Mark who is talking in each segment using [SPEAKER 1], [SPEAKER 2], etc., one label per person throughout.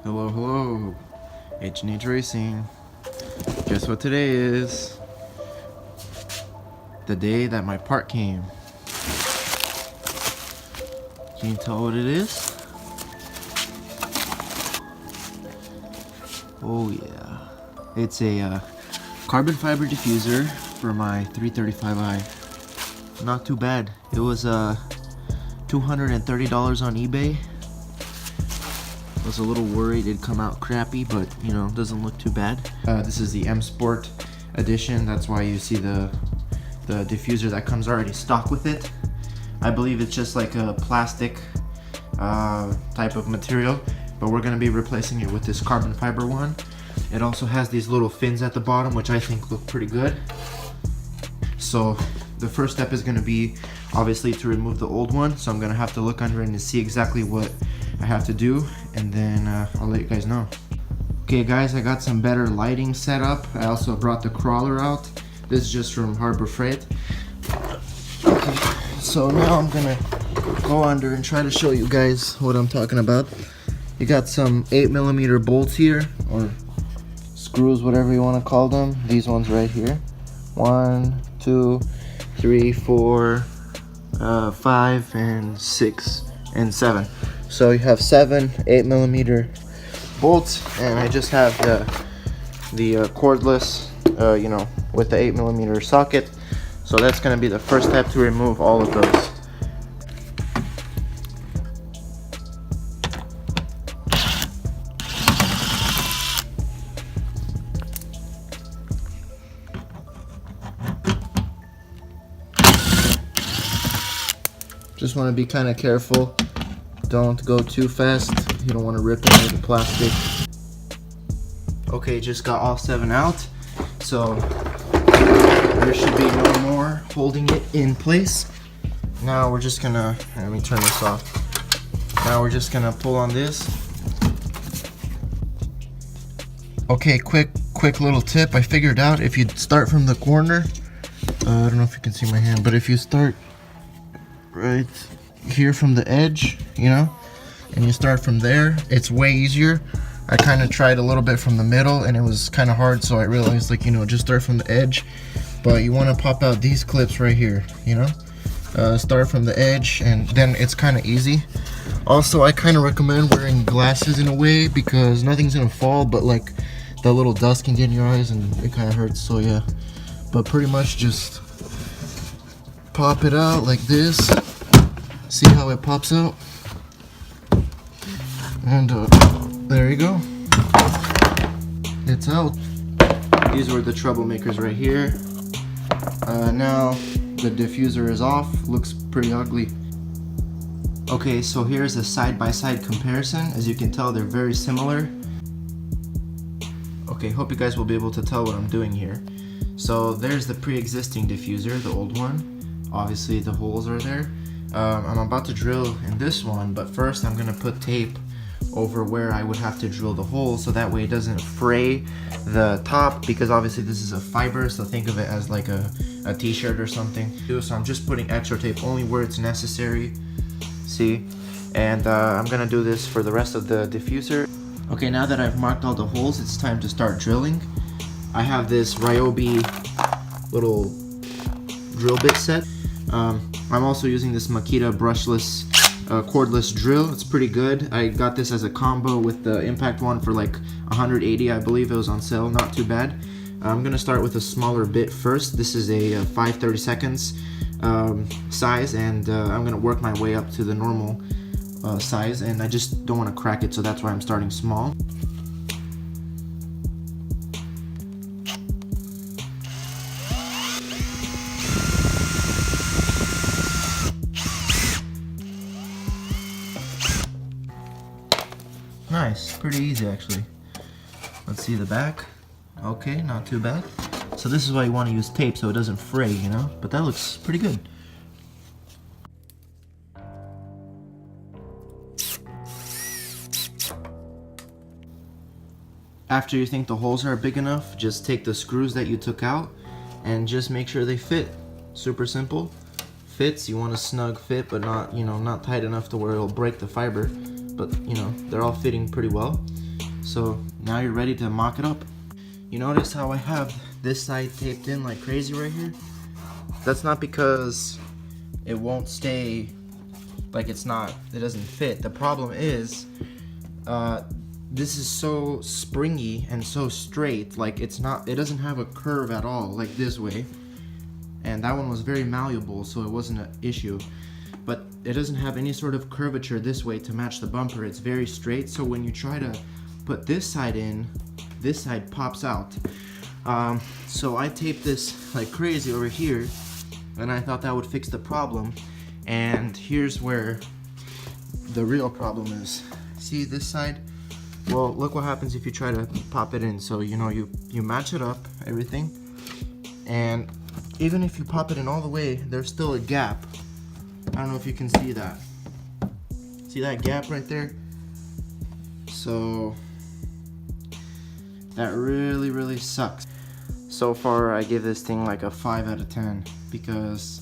[SPEAKER 1] Hello, hello, H&H Racing. Guess what today is? The day that my part came. Can you tell what it is? Oh yeah. It's a carbon fiber diffuser for my 335i. Not too bad. It was $230 on eBay. I was a little worried it'd come out crappy, but you know, doesn't look too bad. This is the M Sport edition. That's why you see the diffuser that comes already stock with it. I believe it's just like a plastic type of material, but we're gonna be replacing it with this carbon fiber one. It also has these little fins at the bottom, which I think look pretty good. So the first step is gonna be obviously to remove the old one. So I'm gonna have to look under it and see exactly what I have to do, and then I'll let you guys know. Okay guys, I got some better lighting set up. I also brought the crawler out. This is just from Harbor Freight. Okay, so now I'm gonna go under and try to show you guys what I'm talking about. You got some 8mm bolts here, or screws, whatever you want to call them. These ones right here. 1, 2, 3, 4, 5, and 6, and 7. So you have 7 8mm bolts, and I just have the cordless, you know, with the 8mm socket. So that's going to be the first step to remove all of those. Just want to be kind of careful. Don't go too fast. You don't want to rip any of the plastic. Okay, just got all 7 out. So there should be no more holding it in place. Now we're just gonna, let me turn this off. Now we're just gonna pull on this. Okay, quick little tip I figured out. If you start from the corner, I don't know if you can see my hand, but if you start right here from the edge, you know, and you start from there, it's way easier. I kind of tried a little bit from the middle and it was kind of hard, so I realized, like, you know, just start from the edge. But you want to pop out these clips right here, you know, start from the edge, and then it's kind of easy. Also, I kind of recommend wearing glasses in a way, because nothing's gonna fall, but like that little dust can get in your eyes and it kind of hurts. So yeah, but pretty much just pop it out like this. See how it pops out? And there you go. It's out. These were the troublemakers right here. Now the diffuser is off. Looks pretty ugly. Okay, so here's a side-by-side comparison. As you can tell, they're very similar. Okay, hope you guys will be able to tell what I'm doing here. So there's the pre-existing diffuser, the old one. Obviously the holes are there. I'm about to drill in this one, but first I'm gonna put tape over where I would have to drill the hole, so that way it doesn't fray the top, because obviously this is a fiber, so think of it as like a t-shirt or something. So I'm just putting extra tape only where it's necessary. See? And I'm gonna do this for the rest of the diffuser. Okay, now that I've marked all the holes, it's time to start drilling. I have this Ryobi little drill bit set. I'm also using this Makita brushless cordless drill. It's pretty good. I got this as a combo with the impact one for like 180, I believe it was on sale. Not too bad. I'm gonna start with a smaller bit first. This is a 5/32 size, and I'm gonna work my way up to the normal size, and I just don't want to crack it, so that's why I'm starting small. Nice, pretty easy actually. Let's see the back. Okay, not too bad. So this is why you want to use tape, so it doesn't fray, you know, but that looks pretty good. After you think the holes are big enough, just take the screws that you took out and just make sure they fit. Super simple. Fits, you want a snug fit, but not, you know, not tight enough to where it'll break the fiber. But, you know, they're all fitting pretty well. So now you're ready to mock it up. You notice how I have this side taped in like crazy right here? That's not because it won't stay, like it doesn't fit. The problem is, this is so springy and so straight, like it doesn't have a curve at all, like this way. And that one was very malleable, so it wasn't an issue. But it doesn't have any sort of curvature this way to match the bumper. It's very straight, so when you try to put this side in, this side pops out. So I taped this like crazy over here, and I thought that would fix the problem. And here's where the real problem is. See this side? Well, look what happens if you try to pop it in. So you know, you match it up, everything, and even if you pop it in all the way, there's still a gap. I don't know if you can see that. See that gap right there? So that really sucks. So far I give this thing like a 5 out of 10 because,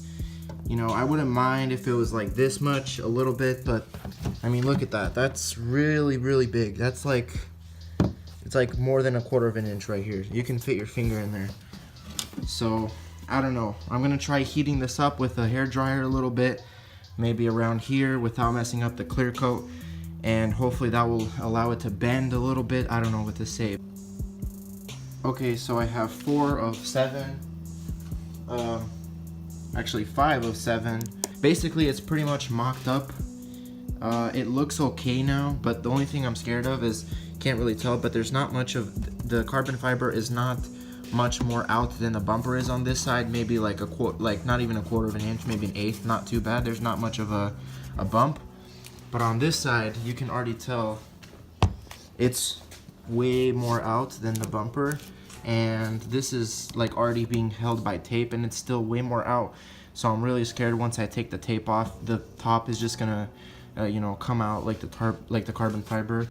[SPEAKER 1] you know, I wouldn't mind if it was like this much, a little bit, but I mean, look at that. That's really big. That's like, it's like more than 1/4 of an inch right here. You can fit your finger in there. So I don't know. I'm gonna try heating this up with a hair dryer a little bit, maybe around here without messing up the clear coat, and hopefully that will allow it to bend a little bit. I don't know what to say. Okay, so I have 4 of 7. Actually 5 of 7. Basically, it's pretty much mocked up. It looks okay now, but the only thing I'm scared of is, can't really tell, but there's not much of, the carbon fiber is not much more out than the bumper is on this side. Maybe like not even 1/4 of an inch, maybe 1/8, not too bad. There's not much of a bump. But on this side, you can already tell it's way more out than the bumper, and this is like already being held by tape, and it's still way more out. So I'm really scared once I take the tape off, the top is just gonna you know, come out like the carbon fiber.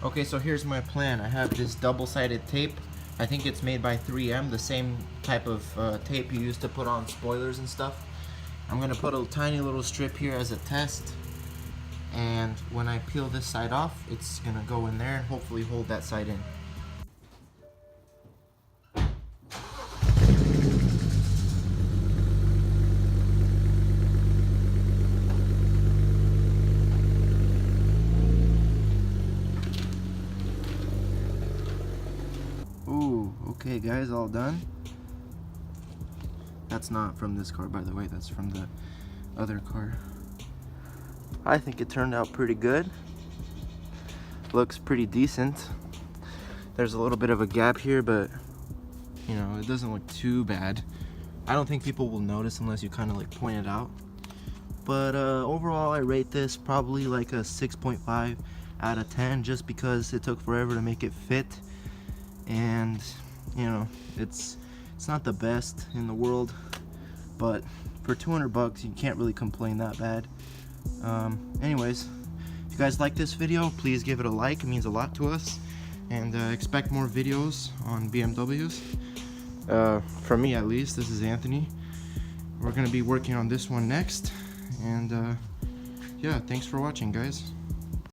[SPEAKER 1] Okay, so here's my plan. I have this double-sided tape. I think it's made by 3M, the same type of tape you use to put on spoilers and stuff. I'm gonna put a tiny little strip here as a test, and when I peel this side off, it's gonna go in there and hopefully hold that side in. Ooh, okay guys, all done. That's not from this car, by the way, that's from the other car. I think it turned out pretty good. Looks pretty decent. There's a little bit of a gap here, but you know, it doesn't look too bad. I don't think people will notice unless you kind of like point it out. But overall, I rate this probably like a 6.5 out of 10, just because it took forever to make it fit. And you know, it's not the best in the world, but for 200 bucks you can't really complain that bad. Anyways, if you guys like this video, please give it a like. It means a lot to us, and expect more videos on BMWs. For me at least. This is Anthony. We're gonna be working on this one next, and yeah, thanks for watching guys.